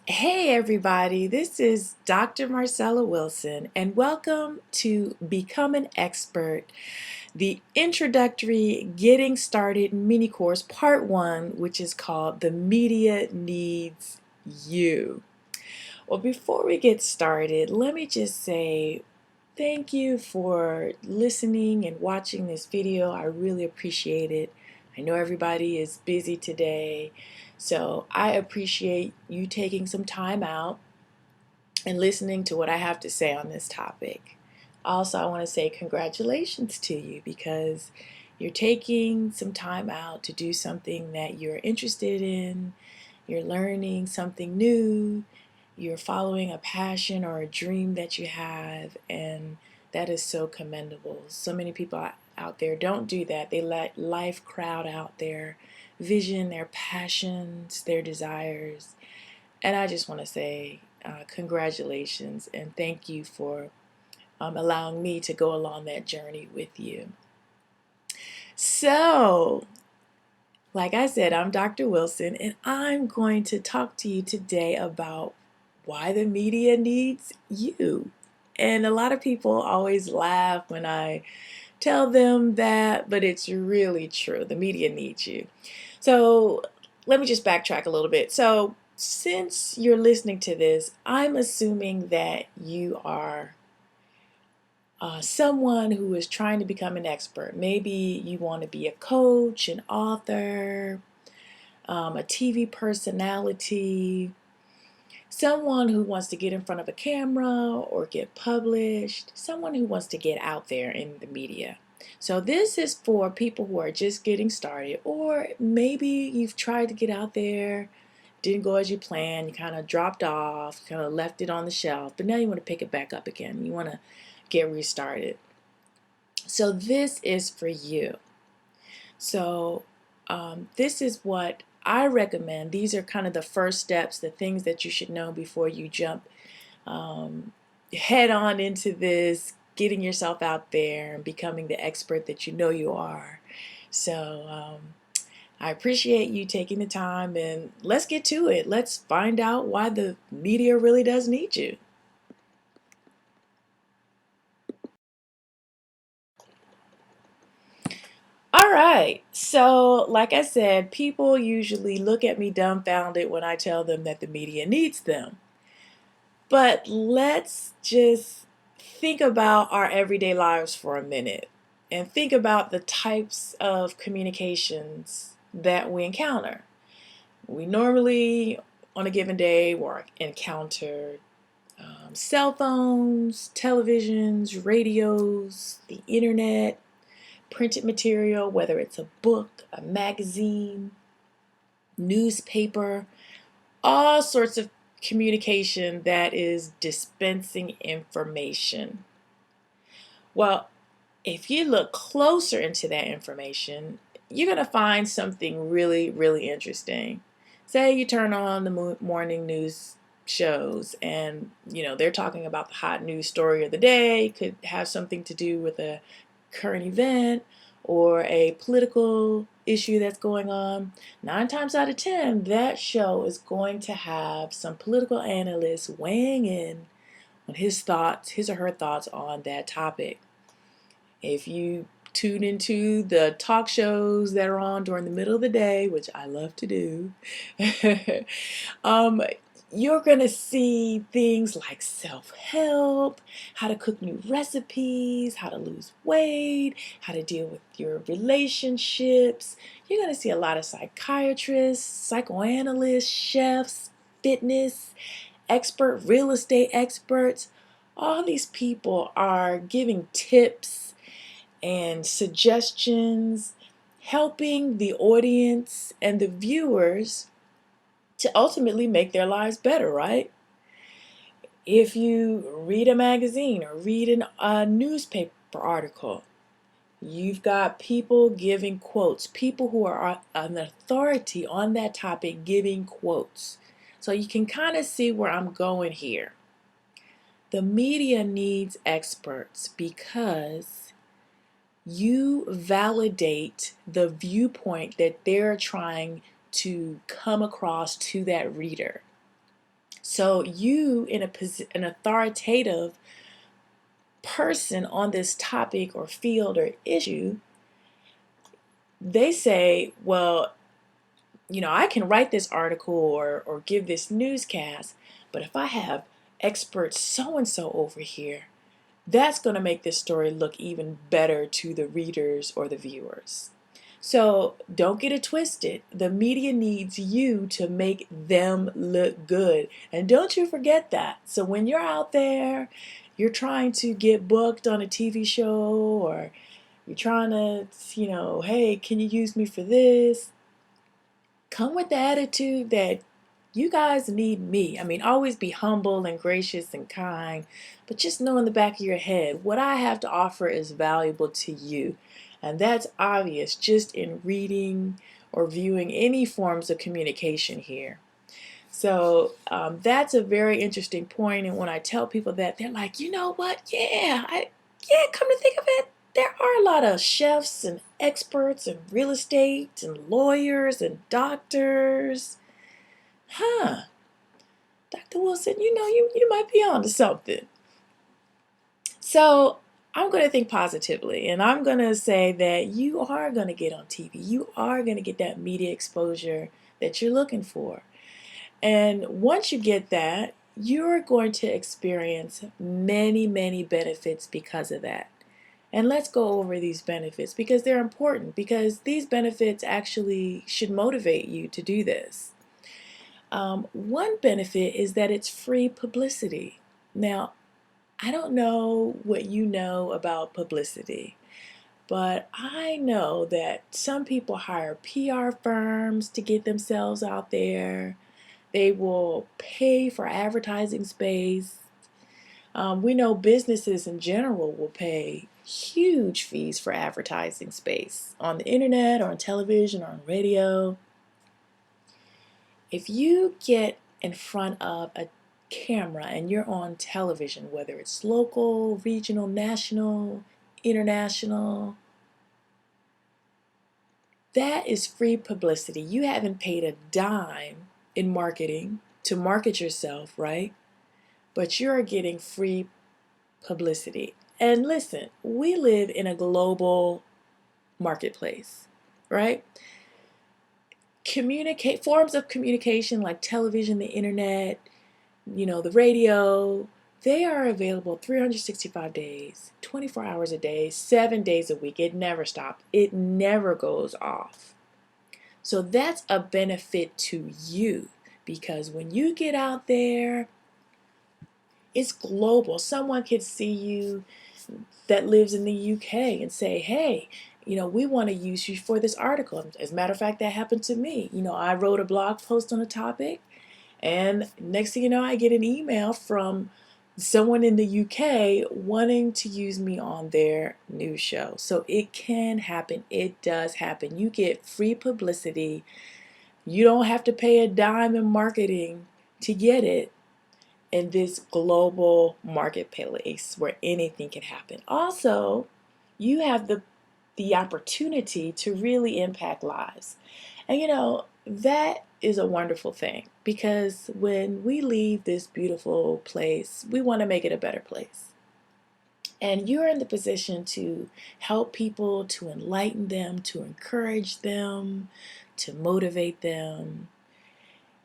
Hey everybody, this is Dr. Marcella Wilson, and welcome to Become an Expert, the introductory Getting Started mini course part 1, which is called The Media Needs You. Well, before we get started, let me just say thank you for listening and watching this video. I really appreciate it. I know everybody is busy today, so I appreciate you taking some time out and listening to what I have to say on this topic. Also, I want to say congratulations to you because you're taking some time out to do something that you're interested in, you're learning something new, you're following a passion or a dream that you have, and that is so commendable. So many people out there don't do that. They let life crowd out their vision, their passions, their desires. And I just want to say congratulations and thank you for allowing me to go along that journey with you. So, like I said, I'm Dr. Wilson, and I'm going to talk to you today about why the media needs you. And a lot of people always laugh when I tell them that, but it's really true. The media needs you. So let me just backtrack a little bit. So since you're listening to this, I'm assuming that you are someone who is trying to become an expert. Maybe you want to be a coach, an author, a TV personality, someone who wants to get in front of a camera or get published, someone who wants to get out there in the media. So this is for people who are just getting started, or maybe you've tried to get out there, didn't go as you planned, you kind of dropped off, kind of left it on the shelf, but now you want to pick it back up again. You want to get restarted. So this is for you. So this is what I recommend. These are kind of the first steps, the things that you should know before you jump head on into this, getting yourself out there and becoming the expert that you know you are. So I appreciate you taking the time, and let's get to it. Let's find out why the media really does need you. All right, so like I said, people usually look at me dumbfounded when I tell them that the media needs them. But let's just think about our everyday lives for a minute and think about the types of communications that we encounter. We normally, on a given day, will encounter cell phones, televisions, radios, the internet, printed material, whether it's a book, a magazine, newspaper, all sorts of communication that is dispensing information. Well, if you look closer into that information, you're going to find something really, really interesting. Say you turn on the morning news shows and they're talking about the hot news story of the day. It could have something to do with a current event or a political issue that's going on. 9 times out of 10, that show is going to have some political analyst weighing in on his or her thoughts on that topic. If you tune into the talk shows that are on during the middle of the day, which I love to do, um, you're going to see things like self-help, how to cook new recipes, how to lose weight, how to deal with your relationships. You're going to see a lot of psychiatrists, psychoanalysts, chefs, fitness expert, real estate experts. All these people are giving tips and suggestions, helping the audience and the viewers to ultimately make their lives better, right? If you read a magazine or read a newspaper article, you've got people giving quotes, people who are an authority on that topic giving quotes. So you can kind of see where I'm going here. The media needs experts because you validate the viewpoint that they're trying to come across to that reader. So you, an authoritative person on this topic or field or issue, they say, well, I can write this article or give this newscast, but if I have expert so and so over here, that's going to make this story look even better to the readers or the viewers. So don't get it twisted. The media needs you to make them look good. And don't you forget that. So when you're out there, you're trying to get booked on a TV show, or you're trying to, hey, can you use me for this? Come with the attitude that you guys need me. I mean, always be humble and gracious and kind, but just know in the back of your head, what I have to offer is valuable to you. And that's obvious just in reading or viewing any forms of communication here. So that's a very interesting point. And when I tell people that, they're like, you know what? Yeah, come to think of it, there are a lot of chefs and experts and real estate and lawyers and doctors. Huh, Dr. Wilson, you might be onto something. So I'm going to think positively, and I'm going to say that you are going to get on TV. You are going to get that media exposure that you're looking for. And once you get that, you're going to experience many, many benefits because of that. And let's go over these benefits because they're important, because these benefits actually should motivate you to do this. One benefit is that it's free publicity. Now, I don't know what you know about publicity, but I know that some people hire PR firms to get themselves out there. They will pay for advertising space. We know businesses in general will pay huge fees for advertising space on the internet or on television or on radio. If you get in front of a camera and you're on television, whether it's local, regional, national, international, that is free publicity. You haven't paid a dime in marketing to market yourself, right? But you're getting free publicity. And listen, we live in a global marketplace, right? Forms of communication like television, the internet, the radio, they are available 365 days, 24 hours a day, 7 days a week. It never stops. It never goes off. So that's a benefit to you, because when you get out there, it's global. Someone could see you that lives in the UK and say, hey, we want to use you for this article. As a matter of fact, that happened to me. I wrote a blog post on a topic, and next thing you know, I get an email from someone in the UK wanting to use me on their news show. So it can happen. It does happen. You get free publicity. You don't have to pay a dime in marketing to get it in this global marketplace where anything can happen. Also, you have the opportunity to really impact lives. And that is a wonderful thing, because when we leave this beautiful place, we want to make it a better place. And you're in the position to help people, to enlighten them, to encourage them, to motivate them.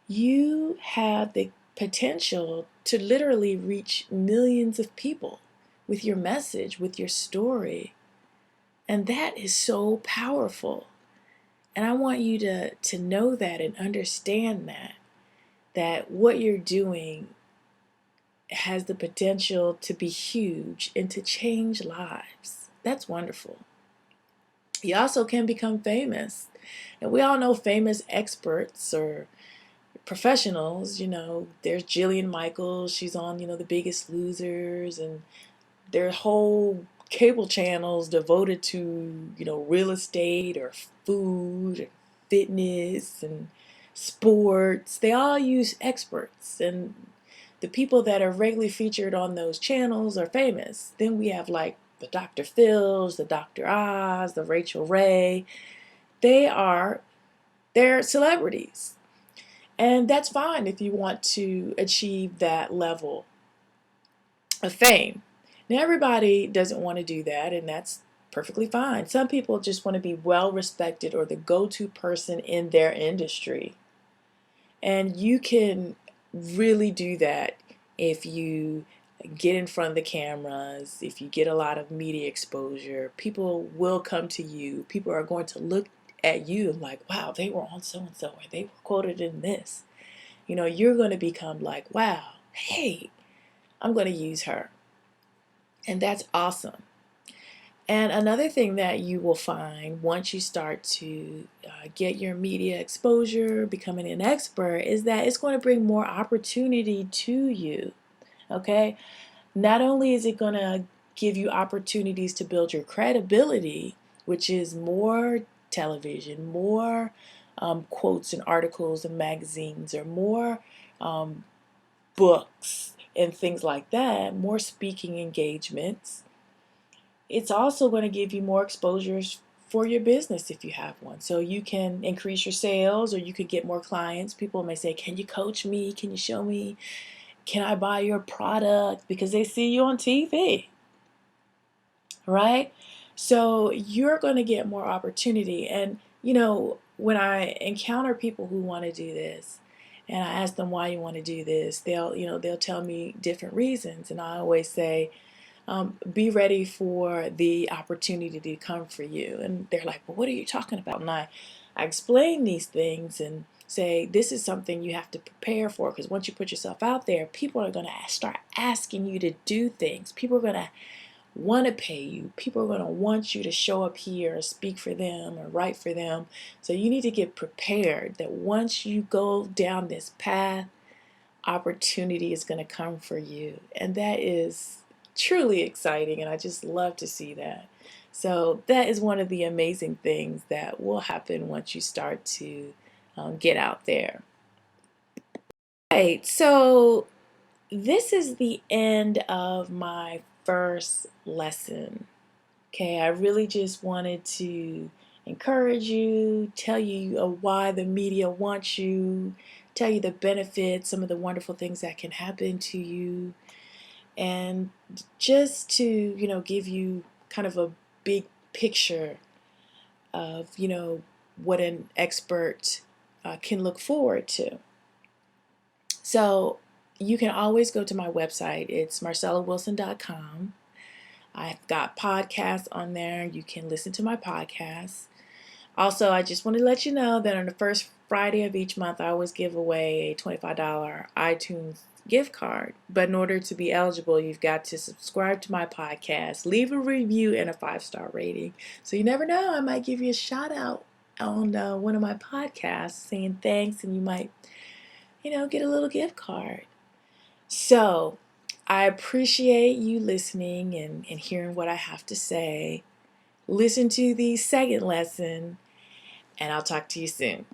You have the potential to literally reach millions of people with your message, with your story. And that is so powerful. And I want you to know that and understand that what you're doing has the potential to be huge and to change lives. That's wonderful. You also can become famous. And we all know famous experts or professionals. There's Jillian Michaels. She's on, The Biggest Losers, and their whole cable channels devoted to, real estate or food, and fitness and sports. They all use experts, and the people that are regularly featured on those channels are famous. Then we have like the Dr. Phils, the Dr. Oz, the Rachel Ray. They're celebrities. And that's fine if you want to achieve that level of fame. Now, everybody doesn't want to do that, and that's perfectly fine. Some people just want to be well respected or the go-to person in their industry. And you can really do that if you get in front of the cameras, if you get a lot of media exposure. People will come to you. People are going to look at you like, wow, they were on so and so, or they were quoted in this. You're going to become like, wow, hey, I'm going to use her. And that's awesome. And another thing that you will find once you start to get your media exposure, becoming an expert, is that it's going to bring more opportunity to you. Okay? Not only is it going to give you opportunities to build your credibility, which is more television, more quotes and articles and magazines, or more um, books and things like that, more speaking engagements. It's also going to give you more exposures for your business if you have one. So you can increase your sales, or you could get more clients. People may say, can you coach me? Can you show me? Can I buy your product? Because they see you on TV, right? So you're going to get more opportunity. And, when I encounter people who want to do this, and I ask them why you want to do this, they'll tell me different reasons. And I always say, be ready for the opportunity to come for you. And they're like, well, what are you talking about? And I explain these things and say, this is something you have to prepare for, because once you put yourself out there, people are going to start asking you to do things. People are going to want to pay you. People are going to want you to show up here or speak for them or write for them. So you need to get prepared that once you go down this path, opportunity is going to come for you. And that is truly exciting, and I just love to see that. So that is one of the amazing things that will happen once you start to get out there. Right, so this is the end of my first lesson. Okay, I really just wanted to encourage you, tell you why the media wants you, tell you the benefits, some of the wonderful things that can happen to you, and just to, give you kind of a big picture of, what an expert can look forward to. So you can always go to my website. It's marcellawilson.com. I've got podcasts on there. You can listen to my podcasts. Also, I just want to let you know that on the first Friday of each month, I always give away a $25 iTunes gift card. But in order to be eligible, you've got to subscribe to my podcast, leave a review, and a 5-star rating. So you never know, I might give you a shout out on one of my podcasts saying thanks, and you might, get a little gift card. So I appreciate you listening and hearing what I have to say. Listen to the second lesson, and I'll talk to you soon.